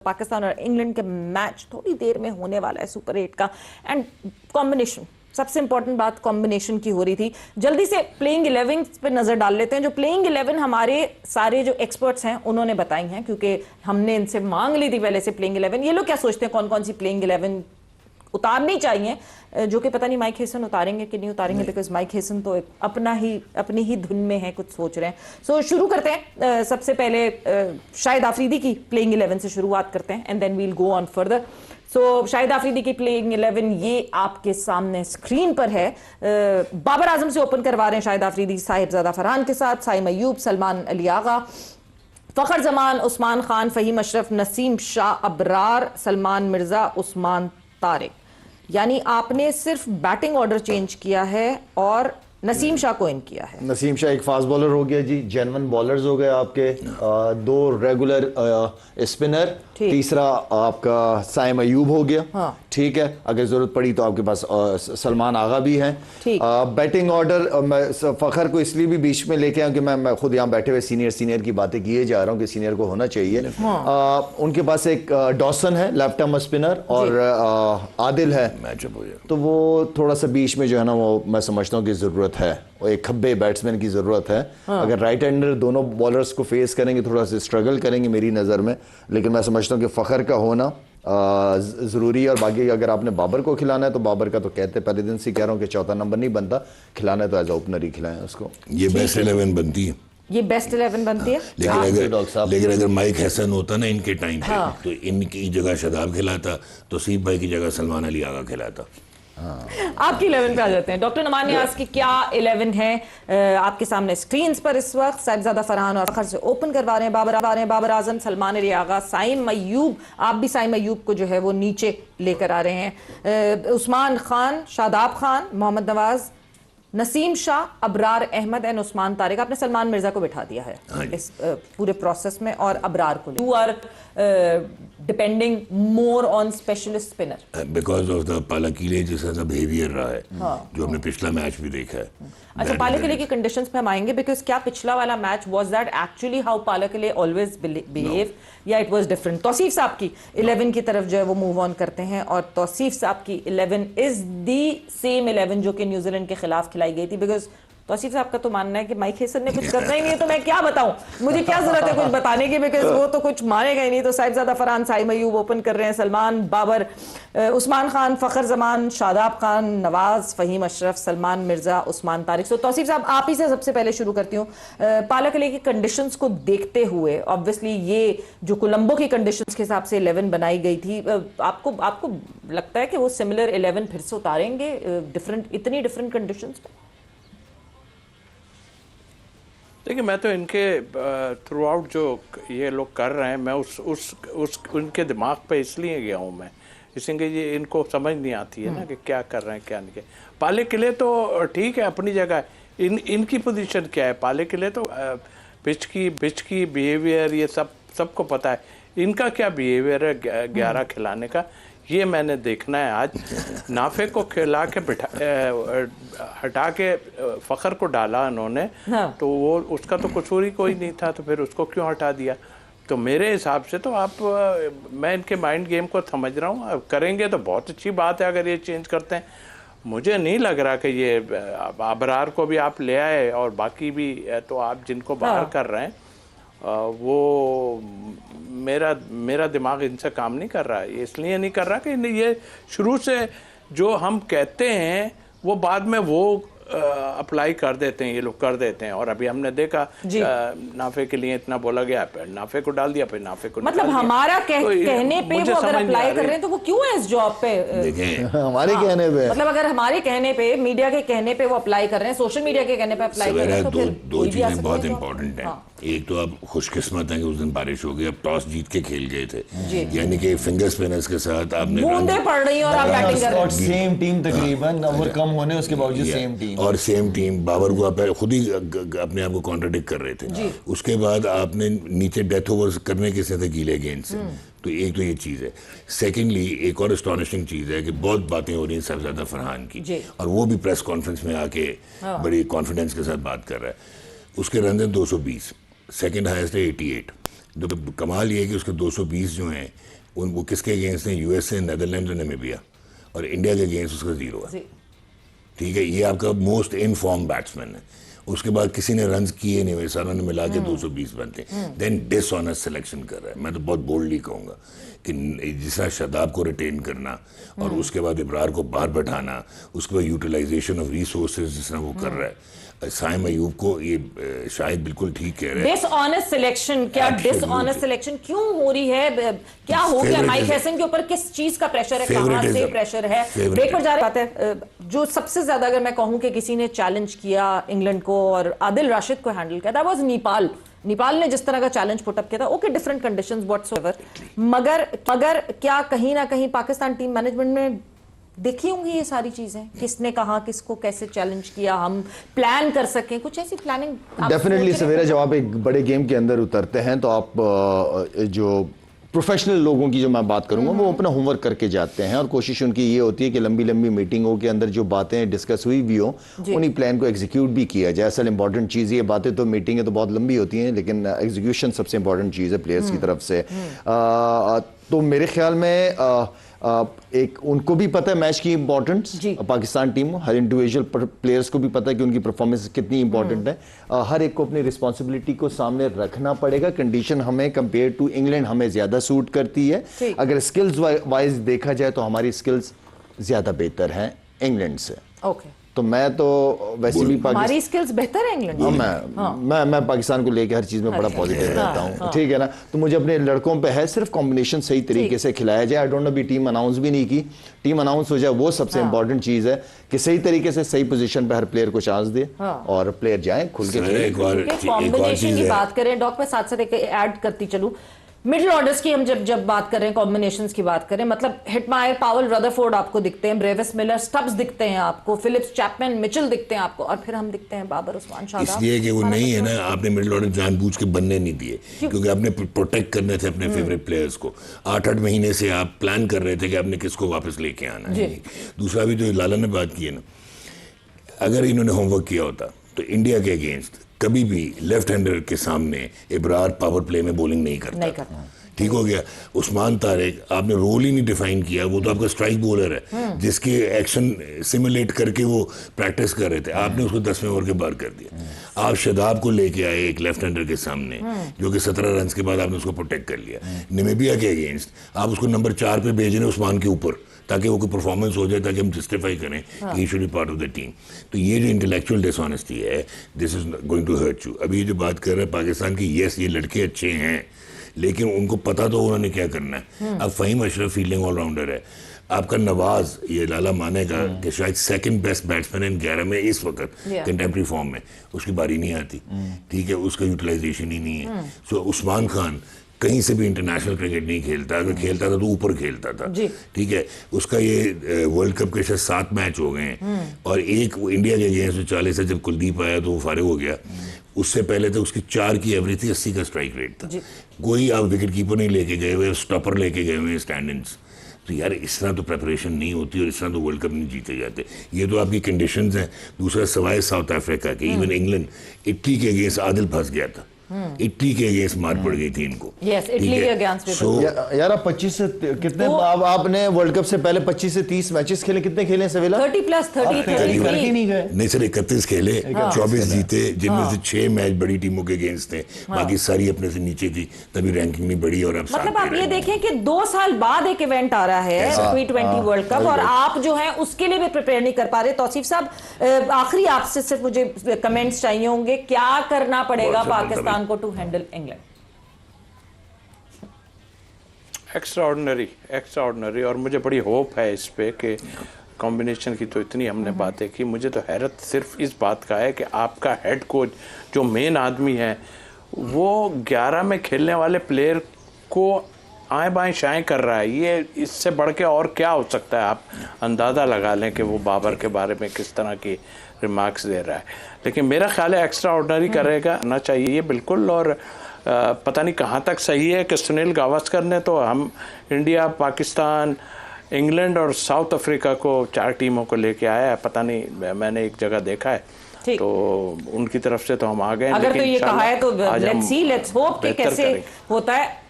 पाकिस्तान और इंग्लैंड के मैच थोड़ी देर में होने वाला है सुपर 8 का। एंड कॉम्बिनेशन, सबसे इंपॉर्टेंट बात कॉम्बिनेशन की हो रही थी। जल्दी से प्लेइंग 11 पे नजर डाल लेते हैं। जो प्लेइंग 11 हमारे सारे जो एक्सपर्ट्स हैं उन्होंने बताई हैं, क्योंकि हमने इनसे मांग ली थी पहले से प्लेइंग 11। ये लोग क्या सोचते हैं कौन कौन सी प्लेइंग 11 उतारनी चाहिए, जो कि पता नहीं माइक हेसन उतारेंगे कि नहीं उतारेंगे, बिकॉज माइक हेसन तो अपनी ही धुन में है, कुछ सोच रहे हैं। सो शुरू करते हैं। सबसे पहले शाहिद आफरीदी की प्लेइंग 11 से शुरुआत करते हैं and then we'll go on further. So Shahid Afridi की प्लेइंग 11 ये आपके सामने स्क्रीन पर है। बाबर आजम से ओपन करवा रहे हैं शाहिद आफरीदी साहिबजादा फरहान के साथ, साइम अयूब, सलमान अली आगा, फखर जमान, उस्मान खान, फहीम अशरफ, नसीम शाह, अबरार, सलमान मिर्जा, उस्मान तारिक। यानी आपने सिर्फ बैटिंग ऑर्डर चेंज किया है और नसीम शाह को इन किया है। नसीम शाह एक फास्ट बॉलर हो गया जी, जेन्युइन बॉलर्स हो गए आपके, दो रेगुलर स्पिनर, तीसरा आपका साइम अयूब हो गया। हाँ। ठीक है, अगर जरूरत पड़ी तो आपके पास सलमान आगा भी हैं। बैटिंग ऑर्डर मैं फखर को इसलिए भी बीच में लेके आया कि मैं खुद यहाँ बैठे हुए सीनियर की बातें किए जा रहा हूँ कि सीनियर को होना चाहिए। हाँ। उनके पास एक डॉसन है लेफ्ट आर्म स्पिनर और आदिल है, तो वो थोड़ा सा बीच में जो है ना वो मैं समझता हूँ कि जरूरत है, वो एक खब्बे बैट्समैन की जरूरत है। हाँ। अगर राइट हैंडर दोनों बॉलर्स को फेस करेंगे थोड़ा सा स्ट्रगल करेंगे मेरी नज़र में, लेकिन मैं समझता हूँ कि फ़खर का होना ज़रूरी है। और बाकी अगर आपने बाबर को खिलाना है तो बाबर का तो कहते पहले दिन से कह रहा हूँ कि चौथा नंबर नहीं बनता, खिलाना है तो एज ओपनर ही खिलाएं उसको। ये बेस्ट 11 बनती है, ये बेस्ट 11 बनती है। लेकिन अगर माइक हसन होता ना इनके टाइम पे, हाँ। तो इनकी जगह शदाब खिलाता, तो सीफ भाई की जगह सलमान अली आगा खिलाता। हाँ। आपकी 11 पे आ जाते हैं। डॉक्टर नमान नियाज की क्या 11 है आपके सामने स्क्रीन पर इस वक्त। साहिबजादा फरहान और फखर से ओपन करवा रहे हैं बाबर आजम, सलमान अली आगा, साइम अयूब। आप भी साइम अयूब को जो है वो नीचे लेकर आ रहे हैं। उस्मान खान, शादाब खान, मोहम्मद नवाज, नसीम शाह, अबरार अहमद एंड उस्मान तारिक। आपने सलमान मिर्जा को बिठा दिया है इस पूरे प्रोसेस में और अबरार को। You are depending more on specialist spinner because of the Pallekele जैसा सा बिहेवियर रहा है। हाँ। जो हमने पिछला मैच भी देखा है। अच्छा, पालकिले की कंडीशंस पे हम आएंगे, बिकॉज क्या पिछला वाला match was that actually how Pallekele always behave या इट वाज डिफरेंट। तौसीफ साहब की 11 की तरफ जो है वो मूव ऑन करते हैं और तौसीफ साहब की 11 इज दी सेम 11 जो कि न्यूजीलैंड के खिलाफ खिलाई गई थी। बिकॉज तौसीफ साहब का तो मानना है कि माइक हेसन ने कुछ करना ही नहीं है, तो मैं क्या बताऊं, मुझे क्या जरूरत है कुछ बताने की, बिकॉज वो तो कुछ मानेगा ही नहीं। तो साहिबजादा फरहान, साइम अयूब ओपन कर रहे हैं, सलमान, बाबर, उस्मान खान, फखर जमान, शादाब खान, नवाज, फहीम अशरफ, सलमान मिर्जा, उस्मान तारिक। सो तौसीफ साहब आप ही से सबसे पहले शुरू करती हूँ। पालकिले की कंडीशंस को देखते हुए ऑब्वियसली ये जो कोलंबो की कंडीशंस के हिसाब से 11 बनाई गई थी, आपको लगता है कि वो सिमिलर 11 फिर से उतारेंगे इतनी डिफरेंट कंडीशंस पे? देखिए, मैं तो इनके थ्रू आउट जो ये लोग कर रहे हैं, मैं उस उनके दिमाग पे इसलिए गया हूँ मैं, इसलिए ये इनको समझ नहीं आती है ना कि क्या कर रहे हैं क्या नहीं। पाले किले तो ठीक है अपनी जगह, इनकी पोजीशन क्या है। पाले किले तो पिच की बिहेवियर ये सबको पता है। इनका क्या बिहेवियर है 11 खिलाने का, ये मैंने देखना है आज। नाफे को खिला के हटा के फखर को डाला उन्होंने। हाँ। तो वो उसका तो कसूर ही कोई नहीं था, तो फिर उसको क्यों हटा दिया। तो मेरे हिसाब से तो मैं इनके माइंड गेम को समझ रहा हूँ। अब करेंगे तो बहुत अच्छी बात है अगर ये चेंज करते हैं। मुझे नहीं लग रहा कि ये अबरार को भी आप ले आए और बाकी भी तो आप जिनको बाहर कर रहे हैं वो मेरा दिमाग इनसे काम नहीं कर रहा है। इसलिए नहीं कर रहा कि ये शुरू से जो हम कहते हैं वो बाद में वो अप्लाई कर देते हैं, ये लोग कर देते हैं। और अभी हमने देखा नाफे के लिए इतना बोला गया, नाफे को डाल दिया, फिर नाफे को मतलब हमारा कहने पे वो अगर अप्लाई कर रहे हैं तो वो क्यों है इस जॉब पे? हमारे कहने पे, मतलब अगर हमारे कहने पे, मीडिया के कहने पे वो अप्लाई कर रहे हैं, सोशल मीडिया के कहने पे अप्लाई कर रहे हैं, तो फिर दो चीजें बहुत इंपॉर्टेंट हैं। एक तो आप खुशकिस्मत हैं कि उस दिन बारिश हो गई, अब टॉस जीत के खेल गए थे, यानी कि फिंगर स्पिनर्स के साथ आपने बूंदे पड़ रही और आप बैटिंग कर रहे हैं। सेम टीम तकरीबन, ओवर कम होने उसके बावजूद सेम टीम और सेम टीम। बाबर को आप खुद ही अपने आप को कॉन्ट्राडिक्ट कर रहे थे। उसके बाद आपने नीचे डेथ ओवर्स करने के साथ गीले गेंद से, तो एक तो ये चीज़ है। सेकेंडली एक और एस्टॉनिशिंग चीज़ है कि बहुत बातें हो रही हैं साहिबजादा फरहान की, और वो भी प्रेस कॉन्फ्रेंस में आके बड़ी कॉन्फिडेंस के साथ बात कर रहा है। उसके रन हैं 220, सेकेंड हाईएस्ट है 88, तो कमाल ये है कि उसके 220 जो हैं वो किसके अगेंस्ट हैं? यूएसए, नेदरलैंड और नामीबिया, और इंडिया के अगेंस्ट उसका 0 है। ठीक है, ये आपका मोस्ट इनफॉर्म बैट्समैन है। उसके बाद किसी ने रन किए नहीं हुए, सारों ने मिला के 220 बनते, देन डिसऑनेस्ट सिलेक्शन कर रहा है। मैं तो बहुत बोल्डली कहूँगा कि जिस तरह शादाब को रिटेन करना और उसके बाद इब्रार को बाहर बैठाना, उसके बाद यूटिलाइजेशन ऑफ रिसोर्सेज जिस तरह वो कर रहा है, साइम अयूब को ये शायद बिल्कुल ठीक कह रहे हैं। डिसऑनेस्ट सिलेक्शन, क्या डिसऑनेस्ट सिलेक्शन क्यों हो रही है? क्या हो गया माइक हैसन के ऊपर? किस चीज का प्रेशर है? कहां से प्रेशर है? ब्रेक पर जा रहे बात है। जो सबसे ज्यादा अगर मैं कहूं कि किसी ने चैलेंज किया इंग्लैंड को और आदिल राशिद को हैंडल किया, दैट वाज नेपाल ने जिस तरह का चैलेंज पुटअप किया था। ओके, डिफरेंट कंडीशंस व्हाटसोएवर, मगर क्या कहीं ना कहीं पाकिस्तान टीम मैनेजमेंट में देखी होंगी ये सारी चीजें? किसने कहा, किसको कैसे चैलेंज किया, हम प्लान कर सकें, कुछ ऐसी प्लानिंग? डेफिनेटली सवेरा, जब आप एक बड़े गेम के अंदर उतरते हैं तो आप जो प्रोफेशनल लोगों की जो मैं बात करूंगा वो अपना होमवर्क करके जाते हैं और कोशिश उनकी ये होती है कि लंबी लंबी मीटिंगों के अंदर जो बातें डिस्कस हुई भी हो उन्हीं प्लान को एग्जीक्यूट भी किया जाए। असल इंपॉर्टेंट चीज़ ये, बातें तो मीटिंगें तो बहुत लंबी होती हैं लेकिन एग्जीक्यूशन सबसे इंपॉर्टेंट चीज़ है प्लेयर्स की तरफ से। तो मेरे ख्याल में एक उनको भी पता है मैच की इंपॉर्टेंस, पाकिस्तान टीम हर इंडिविजुअल प्लेयर्स को भी पता है कि उनकी परफॉर्मेंस कितनी इंपॉर्टेंट है। हर एक को अपनी रिस्पॉन्सिबिलिटी को सामने रखना पड़ेगा। कंडीशन हमें कंपेयर टू इंग्लैंड हमें ज्यादा सूट करती है। अगर स्किल्स वाइज देखा जाए तो हमारी स्किल्स ज्यादा बेहतर हैं इंग्लैंड से। ओके, तो मैं तो वैसे भी हमारी स्किल्स बेहतर है इंग्लैंड में। मैं पाकिस्तान को लेकर हर चीज में बड़ा पॉजिटिव रहता हूँ, ठीक है ना। तो मुझे अपने लड़कों पे है सिर्फ कॉम्बिनेशन सही तरीके से खिलाया जाए। आई डोंट नो, भी टीम अनाउंस भी नहीं की, टीम अनाउंस हो जाए वो सबसे इंपॉर्टेंट चीज है कि सही तरीके से सही पोजीशन पे हर प्लेयर को चांस दे और प्लेयर जाए खुल के। कॉम्बिनेशन की बात करें डॉक, मैं साथ साथ एक ऐड करती चलूं, मिडिल ऑर्डर्स की हम जब बात कर रहे हैं, कॉम्बिनेशंस की बात करें, मतलब हिटमायर, पावल, रदरफोर्ड आपको दिखते हैं, ब्रेविस मिलर, स्टब्स दिखते हैं आपको, फिलिप्स, चैपमैन, मिचेल दिखते हैं आपको, और फिर हम दिखते हैं बाबर, उस्मान, शादाब। इसलिए कि वो नहीं है ना, आपने मिडिल ऑर्डर जानबूझ के बनने नहीं दिए क्योंकि आपने प्रोटेक्ट करने थे अपने फेवरेट प्लेयर्स को। 8-8 महीने से आप प्लान कर रहे थे कि आपने किसको वापस लेके आना है। दूसरा भी जो लाला ने बात की है ना, अगर इन्होंने होमवर्क किया होता तो इंडिया के अगेंस्ट कभी भी लेफ्ट हैंडर के सामने इब्रार पावर प्ले में बॉलिंग नहीं करता। ठीक हो गया। उस्मान तारिक, आपने रोल ही नहीं डिफाइन किया, वो तो आपका स्ट्राइक बॉलर है जिसके एक्शन सिमुलेट करके वो प्रैक्टिस कर रहे थे, आपने उसको 10वें ओवर के बाहर कर दिया। आप शादाब को लेके आए एक लेफ्ट हैंडर के सामने जो कि 17 रन के बाद आपने उसको प्रोटेक्ट कर लिया। नामीबिया के अगेंस्ट आप उसको नंबर 4 पे भेज रहे हैं उस्मान के ऊपर, ताकि वो कोई परफॉर्मेंस हो जाए, ताकि हम जस्टिफाई करें कि he should be part of the team. तो ये जो इंटेलेक्चुअल डिसऑनेस्टी है, this is going to hurt you. अभी ये जो बात कर रहे हैं पाकिस्तान की, यस ये लड़के अच्छे हैं लेकिन उनको पता तो उन्होंने क्या करना है। अब फ़हीम अशरफ फील्डिंग ऑलराउंडर है, आपका नवाज, ये लाला मानेगा कि शायद सेकंड बेस्ट बैट्समैन इन 11 में इस वक्त कंटेम्प्रेरी फॉर्म में, उसकी बारी नहीं आती, ठीक है, उसका यूटिलाइजेशन ही नहीं है। सो उस्मान खान कहीं से भी इंटरनेशनल क्रिकेट नहीं खेलता, अगर खेलता था तो ऊपर खेलता था, ठीक है। उसका ये वर्ल्ड कप के शायद 7 मैच हो गए हैं और एक इंडिया के अगेंस्ट 40 है, जब कुलदीप आया तो वो फारिग हो गया। उससे पहले तो उसकी 4 की एवरेज थी, 80 का स्ट्राइक रेट था। कोई आप विकेट कीपर नहीं लेके गए हुए, स्टॉपर लेके गए हुए स्टैंड इन्स। तो यार इस तरह तो प्रेपरेशन नहीं होती और इस तरह तो वर्ल्ड कप नहीं जीते जाते। ये तो आपकी कंडीशंस हैं। दूसरा सवाए साउथ अफ्रीका के, इवन इंग्लैंड, इटली के अगेंस्ट आदिल फंस गया था, इटली के अगेंस्ट मार पड़ गई थी इनको। इटली के अगेंस्ट यार आप 25 से कितने, आपने वर्ल्ड कप से पहले 25 से 30 मैचेस खेले, कितने खेले सवेला? 30+30 नहीं गए। नहीं सर, 31 खेले, 24 जीते, जिनमें से 6 मैच बड़ी टीमों के अगेंस्ट थे, बाकी सारी अपने से नीचे थी, तभी रैंकिंग नहीं बढ़ी। और अब मतलब आप ये देखें कि 2 साल बाद एक इवेंट आ रहा है T20 वर्ल्ड कप और आप जो है उसके लिए भी प्रिपेयर नहीं कर पा रहे। तौसीफ साहब, आखिरी आपसे सिर्फ मुझे कमेंट्स चाहिए होंगे, क्या करना पड़ेगा पाकिस्तान को टू हैंडल इंग्लैंड? एक्स्ट्राऑर्डिनरी और मुझे बड़ी होप है इस पे कि कॉम्बिनेशन की तो इतनी हमने बातें की, मुझे तो हैरत सिर्फ इस बात का है कि आपका हेड कोच जो मेन आदमी है वो 11 में खेलने वाले प्लेयर को आएँ बाएँ शाएँ कर रहा है। ये इससे बढ़ के और क्या हो सकता है? आप अंदाज़ा लगा लें कि वो बाबर के बारे में किस तरह की रिमार्क्स दे रहा है। लेकिन मेरा ख्याल है एक्स्ट्रा ऑर्डिनरी करेगा ना चाहिए बिल्कुल। और पता नहीं कहाँ तक सही है कि सुनील गावस्कर ने तो हम इंडिया, पाकिस्तान, इंग्लैंड और साउथ अफ्रीका को 4 टीमों को लेके आया है। पता नहीं, मैंने एक जगह देखा है ठीक। तो उनकी तरफ से तो हम आ गए, अगर तो लेकिन ये कहा है तो इंशाल्लाह आज हम लेट्स सी, लेट्स होप कि बेहतर कैसे करेंगे। होता है।